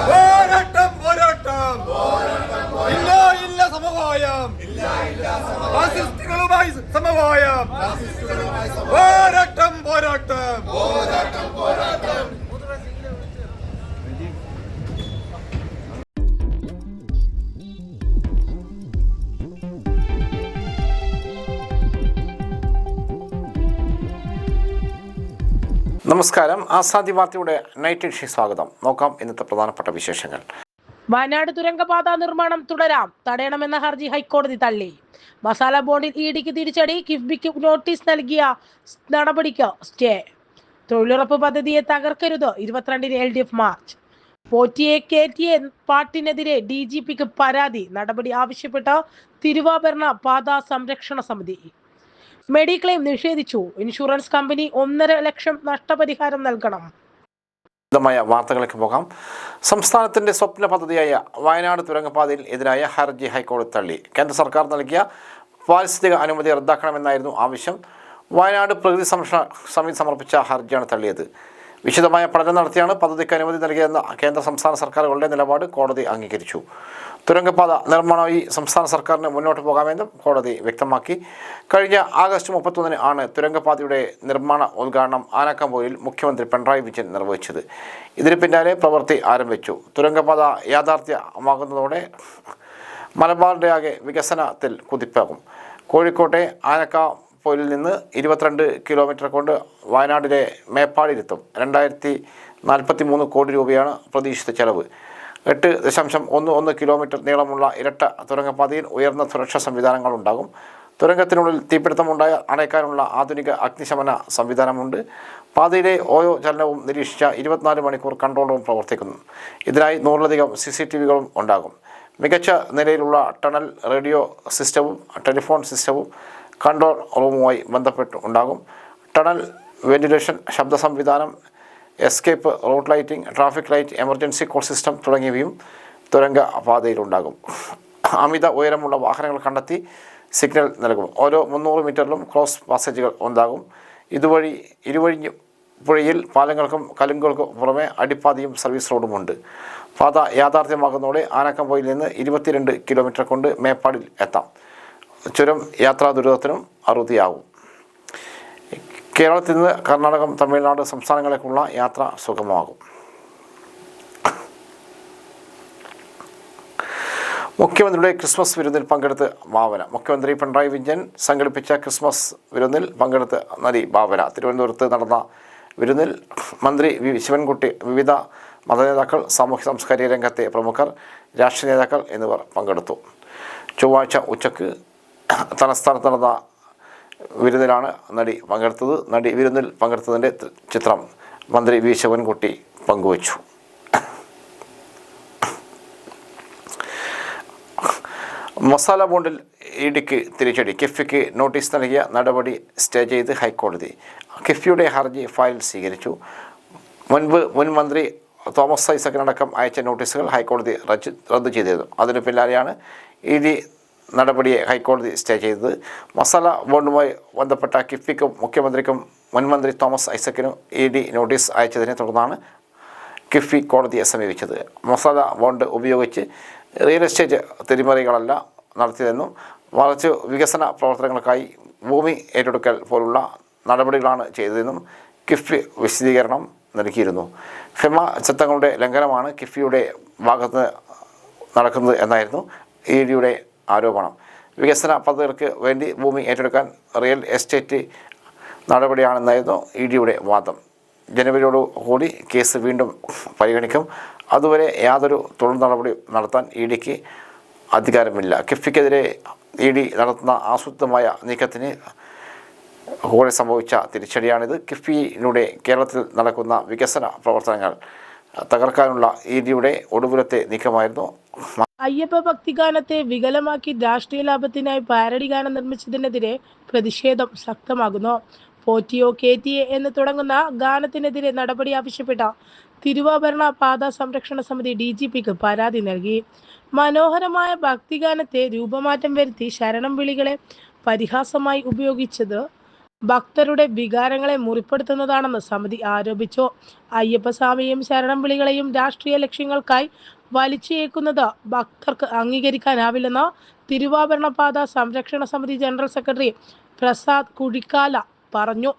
പോരാട്ടം പോരാട്ടം ഇല്ല ഇല്ല സമവായം ഫാസിസ്റ്റുകളുമായി സമവായം പോരാട്ടം പോരാട്ടം നമസ്കാരം. ആസാദി വാർത്തയുടെ നൈറ്റ് എഡിഷൻ സ്വാഗതം. നോക്കാം ഇന്നത്തെ പ്രധാനപ്പെട്ട വിശേഷങ്ങൾ. വയനാട് തുരങ്കപാത നിർമ്മാണം തുടരാം, തടയണമെന്ന ഹർജി ഹൈക്കോടതി തള്ളി. മസാല ബോണ്ടിൽ ഇഡിക്ക് തിരിച്ചടി, കിഫ്ബിക്ക് നോട്ടീസ് നൽകിയ നടപടിക്ക് സ്റ്റേ. തൊഴിലുറപ്പ് പദ്ധതിയെ തകർക്കരുത്, 22-ന് LDF മാർച്ച്. പോറ്റിയെ കയറ്റിയ പാട്ടിനെതിരെ DGPക്ക് പരാതി, നടപടി ആവശ്യപ്പെട്ട് തിരുവാഭരണ പാത സംരക്ഷണ സമിതി. മെഡിക്ലെയിം നിഷേധിച്ചു, ഇൻഷുറൻസ് കമ്പനി 1.5 ലക്ഷം നഷ്ടപരിഹാരം നൽകണം. വാർത്തകളിലേക്ക് പോകാം. സംസ്ഥാനത്തിന്റെ സ്വപ്ന പദ്ധതിയായ വയനാട് തുരങ്കപാതയിൽ എതിരായ ഹർജി ഹൈക്കോടതി തള്ളി. കേന്ദ്ര സർക്കാർ നൽകിയ പാരിസ്ഥിതിക അനുമതി റദ്ദാക്കണമെന്നായിരുന്നു ആവശ്യം. വയനാട് പ്രകൃതി സംരക്ഷണ സമിതി സമർപ്പിച്ച ഹർജിയാണ് തള്ളിയത്. വിശദമായ പഠനം നടത്തിയാണ് പദ്ധതിക്ക് അനുമതി നൽകിയതെന്ന കേന്ദ്ര സംസ്ഥാന സർക്കാരുകളുടെ നിലപാട് കോടതി അംഗീകരിച്ചു. തുരങ്കപാത നിർമ്മാണമായി സംസ്ഥാന സർക്കാരിന് മുന്നോട്ട് പോകാമെന്നും കോടതി വ്യക്തമാക്കി. കഴിഞ്ഞ ആഗസ്റ്റ് 31-ന് ആണ് തുരങ്കപാതയുടെ നിർമ്മാണ ഉദ്ഘാടനം ആനക്കാംപൊയിലിൽ മുഖ്യമന്ത്രി പിണറായി വിജയൻ നിർവഹിച്ചത്. ഇതിന് പിന്നാലെ പ്രവൃത്തി ആരംഭിച്ചു. തുരങ്കപാത യാഥാർത്ഥ്യമാകുന്നതോടെ മലബാറിൻ്റെ ആകെ വികസനത്തിൽ കുതിപ്പാകും. കോഴിക്കോട്ടെ ആനക്കാംപൊയിലിൽ നിന്ന് 22 കിലോമീറ്റർ കൊണ്ട് വയനാടിലെ മേപ്പാടിയിലെത്തും. 2043 കോടി രൂപയാണ് പ്രതീക്ഷിത ചെലവ്. 8.11 കിലോമീറ്റർ നീളമുള്ള ഇരട്ട തുരങ്കപാതയിൽ ഉയർന്ന സുരക്ഷാ സംവിധാനങ്ങളുണ്ടാകും. തുരങ്കത്തിനുള്ളിൽ തീപിടുത്തമുണ്ടായ അണയ്ക്കാനുള്ള ആധുനിക അഗ്നിശമന സംവിധാനമുണ്ട്. പാതയിലെ ഓരോ ചലനവും നിരീക്ഷിച്ച 24 മണിക്കൂർ കൺട്രോൾ റൂം പ്രവർത്തിക്കുന്നു. ഇതിനായി 100-ലധികം CCTVകളും ഉണ്ടാകും. മികച്ച നിലയിലുള്ള ടണൽ റേഡിയോ സിസ്റ്റവും ടെലിഫോൺ സിസ്റ്റവും കൺട്രോൾ റൂമുമായി ബന്ധപ്പെട്ട് ഉണ്ടാകും. ടണൽ വെന്റിലേഷൻ, ശബ്ദ സംവിധാനം, escape root lighting, traffic light, emergency call system തുടങ്ങിയവയും തുരങ്ക പാതയിലുണ്ടാകും. അമിത ഉയരമുള്ള വാഹനങ്ങൾ കണ്ടെത്തി സിഗ്നൽ നൽകും. ഓരോ 300 മീറ്ററിലും ക്രോസ് പാസേജുകൾ ഉണ്ടാകും. ഇതുവഴി ഇരുവഴി പുഴയിൽ പാലങ്ങൾക്കും കലുങ്ങുകൾക്കും പുറമെ അടിപ്പാതയും സർവീസ് റോഡുമുണ്ട്. പാത യാഥാർത്ഥ്യമാകുന്നതോടെ ആനക്കാംപൊയിൽ നിന്ന് 22 കിലോമീറ്റർ കൊണ്ട് മേപ്പാടിൽ എത്താം. ചുരം യാത്രാ ദുരിതത്തിനും അറുതിയാകും. കേരളത്തിൽ നിന്ന് കർണാടകം, തമിഴ്നാട് സംസ്ഥാനങ്ങളിലേക്കുള്ള യാത്ര സുഗമമാകും. മുഖ്യമന്ത്രിയുടെ ക്രിസ്മസ് വിരുന്നിൽ പങ്കെടുത്ത് ഭാവന. മുഖ്യമന്ത്രി പിണറായി വിജയൻ സംഘടിപ്പിച്ച ക്രിസ്മസ് വിരുന്നിൽ പങ്കെടുത്ത് നടി ഭാവന. തിരുവനന്തപുരത്ത് നടന്ന വിരുന്നിൽ മന്ത്രി ശിവൻകുട്ടി, വിവിധ മതനേതാക്കൾ, സാമൂഹ്യ സാംസ്കാരിക രംഗത്തെ പ്രമുഖർ, രാഷ്ട്രീയ നേതാക്കൾ എന്നിവർ പങ്കെടുത്തു. ചൊവ്വാഴ്ച ഉച്ചയ്ക്ക് തലസ്ഥാനത്ത് നടന്ന വിരുന്നിലാണ് നടി പങ്കെടുത്തത്. നടി വിരുന്നിൽ പങ്കെടുത്തതിൻ്റെ ചിത്രം മന്ത്രി ശിവൻകുട്ടി പങ്കുവച്ചു. മസാല ബോണ്ടിൽ ഇഡിക്ക് തിരിച്ചടി, കിഫ്ബിക്ക് നോട്ടീസ് നൽകിയ നടപടി സ്റ്റേ ചെയ്ത് ഹൈക്കോടതി. കിഫ്ബിയുടെ ഹർജി ഫയൽ സ്വീകരിച്ചു. മുൻ മന്ത്രി തോമസ് ഐസക്കിനടക്കം അയച്ച നോട്ടീസുകൾ ഹൈക്കോടതി റദ്ദു ചെയ്തിരുന്നു. അതിനു പിന്നാലെയാണ് ഇഡി നടപടിയെ ഹൈക്കോടതി സ്റ്റേ ചെയ്തത്. മസാല ബോണ്ടുമായി ബന്ധപ്പെട്ട കിഫ്ബിക്കും മുഖ്യമന്ത്രിക്കും മുൻമന്ത്രി തോമസ് ഐസക്കിനും ഇഡി നോട്ടീസ് അയച്ചതിനെ തുടർന്നാണ് കിഫ്ബി കോടതിയെ സമീപിച്ചത്. മസാല ബോണ്ട് ഉപയോഗിച്ച് റിയൽ എസ്റ്റേറ്റ് തിരിമറികളല്ല നടത്തിയതെന്നും മറിച്ച് വികസന പ്രവർത്തനങ്ങൾക്കായി ഭൂമി ഏറ്റെടുക്കൽ പോലുള്ള നടപടികളാണ് ചെയ്തതെന്നും കിഫ്ബി വിശദീകരണം നൽകിയിരുന്നു. ഫെമ ചട്ടങ്ങളുടെ ലംഘനമാണ് കിഫ്ബിയുടെ ഭാഗത്ത് നടക്കുന്നത് എന്നായിരുന്നു ഇഡിയുടെ ആരോപണം. വികസന പദ്ധതികൾക്ക് വേണ്ടി ഭൂമി ഏറ്റെടുക്കാൻ റിയൽ എസ്റ്റേറ്റ് നടപടിയാണെന്നായിരുന്നു ഇഡിയുടെ വാദം. ജനുവരിയോടു കൂടി കേസ് വീണ്ടും പരിഗണിക്കും. അതുവരെ യാതൊരു തുടർ നടപടി നടത്താൻ ഇഡിക്ക് അധികാരമില്ല. കിഫ്ബിക്കെതിരെ ഇഡി നടത്തുന്ന ആസൂത്രിതമായ നീക്കത്തിന് കൂടെ സംഭവിച്ച തിരിച്ചടിയാണിത്. കിഫ്ബിയിലൂടെ കേരളത്തിൽ നടക്കുന്ന വികസന പ്രവർത്തനങ്ങൾ തകർക്കാനുള്ള ഇഡിയുടെ ഒടുവിലത്തെ നീക്കമായിരുന്നു. അയ്യപ്പ ഭക്തിഗാനത്തെ വികലമാക്കി രാഷ്ട്രീയ ലാഭത്തിനായി പാരഡി ഗാനം നിർമ്മിച്ചതിനെതിരെ പ്രതിഷേധം ശക്തമാകുന്നു. പോറ്റിയോ കേറ്റിയെ എന്ന് തുടങ്ങുന്ന ഗാനത്തിനെതിരെ നടപടി ആവശ്യപ്പെട്ട തിരുവാഭരണ പാത സംരക്ഷണ സമിതി DGPക്ക് പരാതി നൽകി. മനോഹരമായ ഭക്തിഗാനത്തെ രൂപമാറ്റം വരുത്തി ശരണം വിളികളെ പരിഹാസമായി ഉപയോഗിച്ചത് ഭക്തരുടെ വികാരങ്ങളെ മുറിപ്പെടുത്തുന്നതാണെന്ന് സമിതി ആരോപിച്ചു. അയ്യപ്പസ്വാമിയെയും ശരണം വിളികളെയും രാഷ്ട്രീയ ലക്ഷ്യങ്ങൾക്കായി വലിച്ചേക്കുന്നത് ഭക്തർക്ക് അംഗീകരിക്കാനാവില്ലെന്ന് തിരുവാഭരണപാത സംരക്ഷണ സമിതി ജനറൽ സെക്രട്ടറി പ്രസാദ് കുഴിക്കാല പറഞ്ഞു.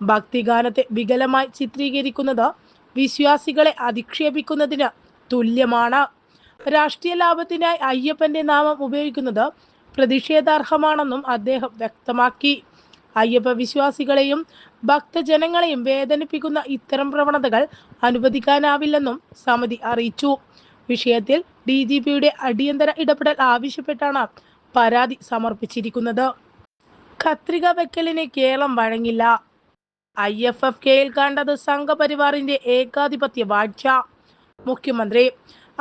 ഭക്തിഗാനത്തെ വികലമായി ചിത്രീകരിക്കുന്നത് വിശ്വാസികളെ അധിക്ഷേപിക്കുന്നതിന് തുല്യമാണ്. രാഷ്ട്രീയ ലാഭത്തിനായി അയ്യപ്പന്റെ നാമം ഉപയോഗിക്കുന്നത് പ്രതിഷേധാർഹമാണെന്നും അദ്ദേഹം വ്യക്തമാക്കി. അയ്യപ്പ വിശ്വാസികളെയും ഭക്തജനങ്ങളെയും വേദനിപ്പിക്കുന്ന ഇത്തരം പ്രവണതകൾ അനുവദിക്കാനാവില്ലെന്നും സമിതി അറിയിച്ചു. വിഷയത്തിൽ DGPയുടെ അടിയന്തര ഇടപെടൽ ആവശ്യപ്പെട്ടാണ് പരാതി സമർപ്പിച്ചിരിക്കുന്നത്. കത്രിക വെക്കലിന് കേരളം വഴങ്ങില്ല. IFFKയിൽ കണ്ടത് സംഘപരിവാറിന്റെ ഏകാധിപത്യ വാഴ്ച. മുഖ്യമന്ത്രി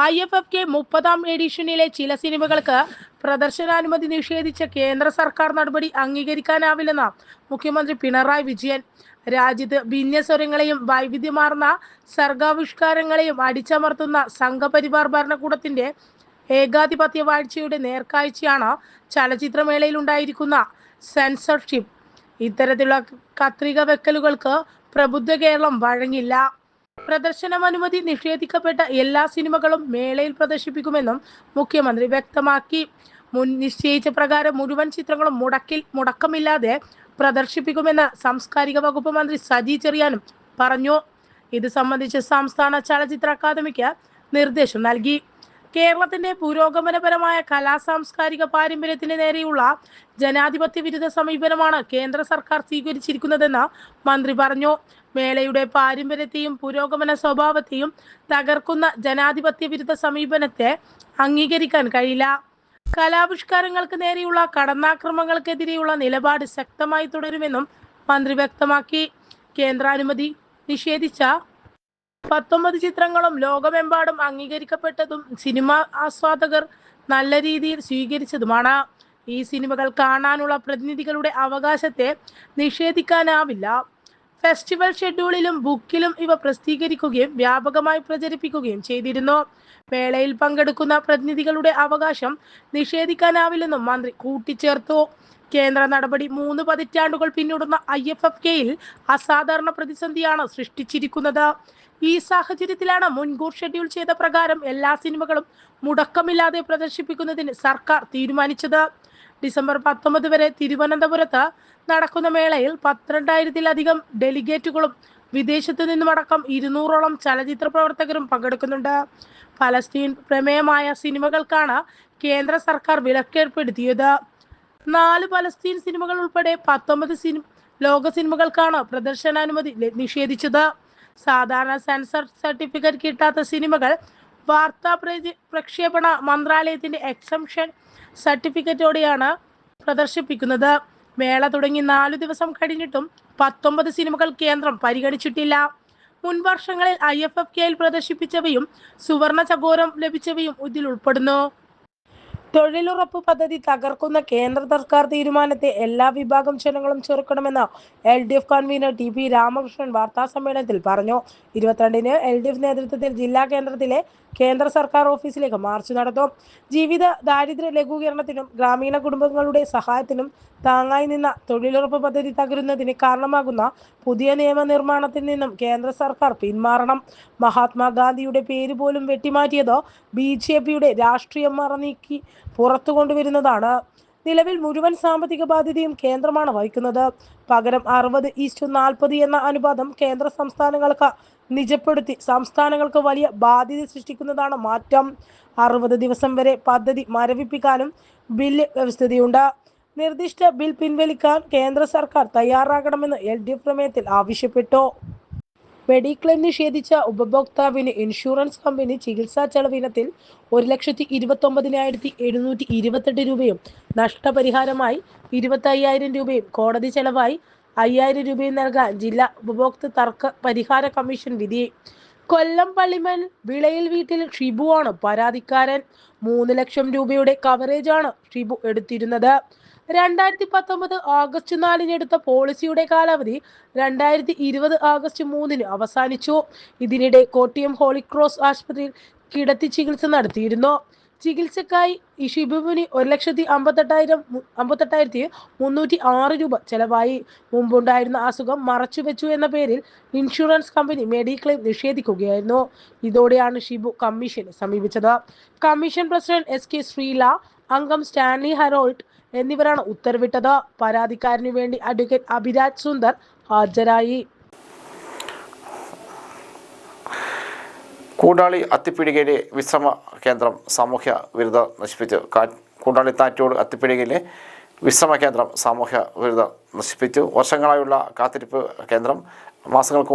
IFFK 30ാം എഡിഷനിലെ ചില സിനിമകൾക്ക് പ്രദർശനാനുമതി നിഷേധിച്ച കേന്ദ്ര സർക്കാർ നടപടി അംഗീകരിക്കാനാവില്ലെന്ന് മുഖ്യമന്ത്രി പിണറായി വിജയൻ. രാജ്യത്ത് ഭിന്നസ്വരങ്ങളെയും വൈവിധ്യമാർന്ന സർഗാവിഷ്കാരങ്ങളെയും അടിച്ചമർത്തുന്ന സംഘപരിവാർ ഭരണകൂടത്തിന്റെ ഏകാധിപത്യ വാഴ്ചയുടെ നേർക്കാഴ്ചയാണ് ചലച്ചിത്രമേളയിൽ ഉണ്ടായിരിക്കുന്ന സെൻസർഷിപ്പ്. ഇത്തരത്തിലുള്ള കത്രിക വെക്കലുകൾക്ക് പ്രബുദ്ധ കേരളം വഴങ്ങില്ല. പ്രദർശനാനുമതി നിഷേധിക്കപ്പെട്ട എല്ലാ സിനിമകളും മേളയിൽ പ്രദർശിപ്പിക്കുമെന്നും മുഖ്യമന്ത്രി വ്യക്തമാക്കി. മുൻ നിശ്ചയിച്ച പ്രകാരം മുഴുവൻ ചിത്രങ്ങളും മുടക്കമില്ലാതെ പ്രദർശിപ്പിക്കുമെന്ന് സാംസ്കാരിക വകുപ്പ് മന്ത്രി സജി ചെറിയാനും പറഞ്ഞു. ഇത് സംബന്ധിച്ച് സംസ്ഥാന ചലച്ചിത്ര അക്കാദമിക്ക് നിർദ്ദേശം നൽകി. കേരളത്തിന്റെ പുരോഗമനപരമായ സാംസ്കാരിക പാരമ്പര്യത്തിന് നേരെയുള്ള ജനാധിപത്യ വിരുദ്ധ സമീപനമാണ് കേന്ദ്ര സർക്കാർ സ്വീകരിച്ചിരിക്കുന്നതെന്ന് മന്ത്രി പറഞ്ഞു. മേളയുടെ പാരമ്പര്യത്തെയും പുരോഗമന സ്വഭാവത്തെയും തകർക്കുന്ന ജനാധിപത്യ വിരുദ്ധ സമീപനത്തെ അംഗീകരിക്കാൻ കഴിയില്ല. കലാവിഷ്കാരങ്ങൾക്ക് നേരെയുള്ള കടന്നാക്രമണങ്ങൾക്കെതിരെയുള്ള നിലപാട് ശക്തമായി തുടരുമെന്നും മന്ത്രി വ്യക്തമാക്കി. കേന്ദ്രാനുമതി നിഷേധിച്ച 19 ചിത്രങ്ങളും ലോകമെമ്പാടും അംഗീകരിക്കപ്പെട്ടതും സിനിമാ ആസ്വാദകർ നല്ല രീതിയിൽ സ്വീകരിച്ചതുമാണ്. ഈ സിനിമകൾ കാണാനുള്ള പ്രതിനിധികളുടെ അവകാശത്തെ നിഷേധിക്കാനാവില്ല. ഫെസ്റ്റിവൽ ഷെഡ്യൂളിലും ബുക്കിലും ഇവ പ്രസിദ്ധീകരിക്കുകയും വ്യാപകമായി പ്രചരിപ്പിക്കുകയും ചെയ്തിരുന്നു. മേളയിൽ പങ്കെടുക്കുന്ന പ്രതിനിധികളുടെ അവകാശം നിഷേധിക്കാനാവില്ലെന്നും മന്ത്രി കൂട്ടിച്ചേർത്തു. കേന്ദ്ര നടപടി 3 പതിറ്റാണ്ടുകൾ പിന്നിടുന്ന IFFKയിൽ അസാധാരണ പ്രതിസന്ധിയാണ് സൃഷ്ടിച്ചിരിക്കുന്നത്. ഈ സാഹചര്യത്തിലാണ് മുൻകൂർ ഷെഡ്യൂൾ ചെയ്ത പ്രകാരം എല്ലാ സിനിമകളും മുടക്കമില്ലാതെ പ്രദർശിപ്പിക്കുന്നതിന് സർക്കാർ തീരുമാനിച്ചത്. ഡിസംബർ 19 വരെ തിരുവനന്തപുരത്ത് നടക്കുന്ന മേളയിൽ 12,000-ലധികം ഡെലിഗേറ്റുകളും വിദേശത്തു നിന്നുമടക്കം 200ഓളം ചലച്ചിത്ര പ്രവർത്തകരും പങ്കെടുക്കുന്നുണ്ട്. ഫലസ്തീൻ പ്രമേയമായ സിനിമകൾക്കാണ് കേന്ദ്ര സർക്കാർ വിലക്കേർപ്പെടുത്തിയത്. 4 പലസ്തീൻ സിനിമകൾ ഉൾപ്പെടെ 19 ലോക സിനിമകൾക്കാണ് പ്രദർശനാനുമതി നിഷേധിച്ചത്. സാധാരണ സെൻസർ സർട്ടിഫിക്കറ്റ് കിട്ടാത്ത സിനിമകൾ വാർത്താ പ്രക്ഷേപണ മന്ത്രാലയത്തിന്റെ എക്സംഷൻ സർട്ടിഫിക്കറ്റോടെയാണ് പ്രദർശിപ്പിക്കുന്നത്. മേള തുടങ്ങി 4 ദിവസം കഴിഞ്ഞിട്ടും 19 സിനിമകൾ കേന്ദ്രം പരിഗണിച്ചിട്ടില്ല. മുൻ വർഷങ്ങളിൽ IFFKയിൽ പ്രദർശിപ്പിച്ചവയും സുവർണ ചകോരം ലഭിച്ചവയും ഇതിൽ ഉൾപ്പെടുന്നു. തൊഴിലുറപ്പ് പദ്ധതി തകർക്കുന്ന കേന്ദ്ര സർക്കാർ തീരുമാനത്തെ എല്ലാ വിഭാഗം ജനങ്ങളും ചെറുക്കണമെന്ന് LDF കൺവീനർ TP രാമകൃഷ്ണൻ വാർത്താസമ്മേളനത്തിൽ പറഞ്ഞു. 22-ന് LDF നേതൃത്വത്തിൽ ജില്ലാ കേന്ദ്രത്തിലെ കേന്ദ്ര സർക്കാർ ഓഫീസിലേക്ക് മാർച്ച് നടത്തും. ജീവിത ദാരിദ്ര്യ ലഘൂകരണത്തിനും ഗ്രാമീണ കുടുംബങ്ങളുടെ സഹായത്തിനും താങ്ങായി നിന്ന തൊഴിലുറപ്പ് പദ്ധതി തകരുന്നതിന് കാരണമാകുന്ന പുതിയ നിയമനിർമ്മാണത്തിൽ നിന്നും കേന്ദ്ര സർക്കാർ പിന്മാറണം. മഹാത്മാഗാന്ധിയുടെ പേര് പോലും വെട്ടിമാറ്റിയത് BJPയുടെ രാഷ്ട്രീയം മറനീക്കി പുറത്തു കൊണ്ടുവരുന്നതാണ്. നിലവിൽ മുഴുവൻ സാമ്പത്തിക ബാധ്യതയും കേന്ദ്രമാണ് വഹിക്കുന്നത്. പകരം 60:40 എന്ന അനുപാതം കേന്ദ്ര സംസ്ഥാനങ്ങൾക്ക് നിജപ്പെടുത്തി സംസ്ഥാനങ്ങൾക്ക് വലിയ ബാധ്യത സൃഷ്ടിക്കുന്നതാണ് മാറ്റം. 60 ദിവസം വരെ പദ്ധതി മരവിപ്പിക്കാനും ബില്ല് വ്യവസ്ഥയുണ്ട്. നിർദ്ദിഷ്ട ബിൽ പിൻവലിക്കാൻ കേന്ദ്ര സർക്കാർ തയ്യാറാകണമെന്ന് LDF പ്രമേയത്തിൽ ആവശ്യപ്പെട്ടു. മെഡിക്ലെയിം നിഷേധിച്ച ഉപഭോക്താവിന് ഇൻഷുറൻസ് കമ്പനി ചികിത്സാ ചെലവിനത്തിൽ 1,29,728 രൂപയും നഷ്ടപരിഹാരമായി 25,000 രൂപയും കോടതി ചെലവായി 5,000 രൂപയും നൽകാൻ ജില്ലാ ഉപഭോക്തൃ തർക്ക പരിഹാര കമ്മീഷൻ വിധി. കൊല്ലം പള്ളിമൽ വിളയിൽ വീട്ടിൽ ഷിബുവാണ് പരാതിക്കാരൻ. 3 ലക്ഷം രൂപയുടെ കവറേജാണ് ഷിബു എടുത്തിരുന്നത്. 2019 ഓഗസ്റ്റ് 4-ന് എടുത്ത പോളിസിയുടെ കാലാവധി 2020 ഓഗസ്റ്റ് 3-ന് അവസാനിച്ചു. ഇതിനിടെ കോട്ടയം ഹോളി ക്രോസ് ആശുപത്രിയിൽ കിടത്തി ചികിത്സ നടത്തിയിരുന്നു. ചികിത്സക്കായി ഈ ഷിബുവിന് 1,58,306 രൂപ ചെലവായി. മുമ്പുണ്ടായിരുന്ന അസുഖം മറച്ചുവെച്ചു എന്ന പേരിൽ ഇൻഷുറൻസ് കമ്പനി മെഡിക്ലെയിം നിഷേധിക്കുകയായിരുന്നു. ഇതോടെയാണ് ഷിബു കമ്മീഷനെ സമീപിച്ചത്. കമ്മീഷൻ പ്രസിഡന്റ് SK ശ്രീല, അംഗം സ്റ്റാൻലി ഹരോൾഡ് എന്നിവരാണ് ഉത്തരവിട്ടത്. പരാതിക്കാരനു വേണ്ടി അഡ്വക്കേറ്റ് അഭിരാജ് സുന്ദർ ഹാജരായി. കൂടാളി അത്തിപ്പീടികയിലെ വിശ്രമ കേന്ദ്രം സാമൂഹ്യ വിരുദ്ധ നശിപ്പിച്ചു. കൂടാളി താറ്റോട് അത്തിപ്പീടികയിലെ വിശ്രമ കേന്ദ്രം സാമൂഹ്യ വിരുദ്ധ നശിപ്പിച്ചു. വർഷങ്ങളായുള്ള കാത്തിരിപ്പ് കേന്ദ്രം മാസങ്ങൾക്ക്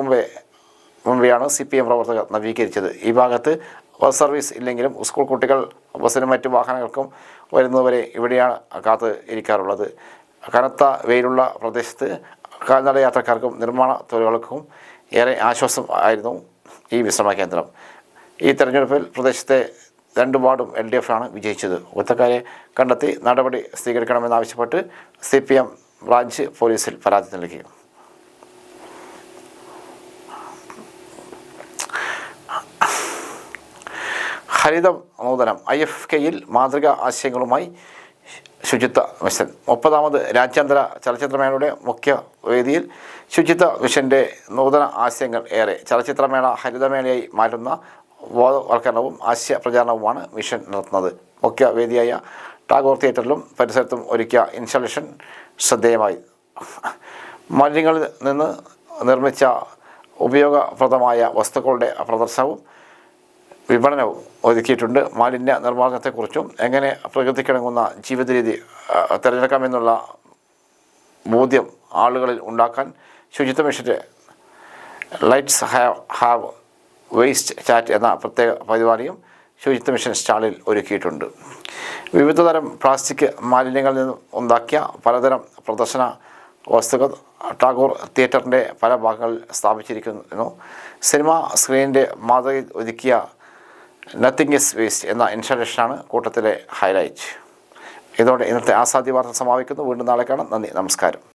മുമ്പെയാണ് CPM പ്രവർത്തകർ നവീകരിച്ചത്. ഈ ഭാഗത്ത് ബസ് സർവീസ് ഇല്ലെങ്കിലും സ്കൂൾ കുട്ടികൾ ബസ്സിനും മറ്റു വാഹനങ്ങൾക്കും വരുന്നവരെ ഇവിടെയാണ് കാത്ത് ഇരിക്കാറുള്ളത്. കനത്ത വെയിലുള്ള പ്രദേശത്ത് കാൽനട യാത്രക്കാർക്കും നിർമ്മാണ തൊഴിലാളികൾക്കും ഏറെ ആശ്വാസം ആയിരുന്നു ഈ വിശ്രമ കേന്ദ്രം. ഈ തെരഞ്ഞെടുപ്പിൽ പ്രദേശത്തെ 2 വാർഡും LDF ആണ് വിജയിച്ചത്. കുറ്റക്കാരെ കണ്ടെത്തി നടപടി സ്വീകരിക്കണമെന്നാവശ്യപ്പെട്ട് CPM ബ്രാഞ്ച് പോലീസിൽ പരാതി നൽകി. ഹരിത നൂതനം IFKയിൽ മാതൃകാ ആശയങ്ങളുമായി ശുചിത്വ മിഷൻ. 30ാമത് രാജ്യാന്തര ചലച്ചിത്രമേളയുടെ മുഖ്യ വേദിയിൽ ശുചിത്വ മിഷൻ്റെ നൂതന ആശയങ്ങൾ ഏറെ. ചലച്ചിത്രമേള ഹരിതമേളയായി മാറ്റുന്ന ബോധവൽക്കരണവും ആശയ പ്രചാരണവുമാണ് മിഷൻ നടത്തുന്നത്. മുഖ്യ വേദിയായ ടാഗോർ തിയേറ്ററിലും പരിസരത്തും ഒരുക്കിയ ഇൻസ്റ്റലേഷൻ ശ്രദ്ധേയമായി. മാലിന്യങ്ങളിൽ നിന്ന് നിർമ്മിച്ച ഉപയോഗപ്രദമായ വസ്തുക്കളുടെ പ്രദർശനവും വിപണനവും ഒരുക്കിയിട്ടുണ്ട്. മാലിന്യ നിർമ്മാർജ്ജനത്തെക്കുറിച്ചും എങ്ങനെ പ്രകൃതിക്കിണങ്ങുന്ന ജീവിത രീതി തിരഞ്ഞെടുക്കാമെന്നുള്ള ബോധ്യം ആളുകളിൽ ഉണ്ടാക്കാൻ ശുചിത്വ മിഷൻ്റെ ലൈറ്റ്സ് ഹാവ് വേസ്റ്റ് ചാറ്റ് എന്ന പ്രത്യേക പരിപാടിയും ശുചിത്വ മിഷൻ സ്റ്റാളിൽ ഒരുക്കിയിട്ടുണ്ട്. വിവിധതരം പ്ലാസ്റ്റിക് മാലിന്യങ്ങളിൽ നിന്നും ഉണ്ടാക്കിയ പലതരം പ്രദർശന വസ്തുക്കൾ ടാഗോർ തിയേറ്ററിൻ്റെ പല ഭാഗങ്ങളിൽ സ്ഥാപിച്ചിരിക്കുന്നു. സിനിമാ സ്ക്രീനിൻ്റെ മാതൃകയിൽ ഒരുക്കിയ നത്തിങ് ഈസ് വേസ്റ്റ് എന്ന ഇൻസ്റ്റലേഷനാണ് കൂട്ടത്തിലെ ഹൈലൈറ്റ്. ഇതോടെ ഇന്നത്തെ ആസാദി വാർത്ത സമാപിക്കുന്നു. വീണ്ടും നാളെ കാണാം. നന്ദി, നമസ്കാരം.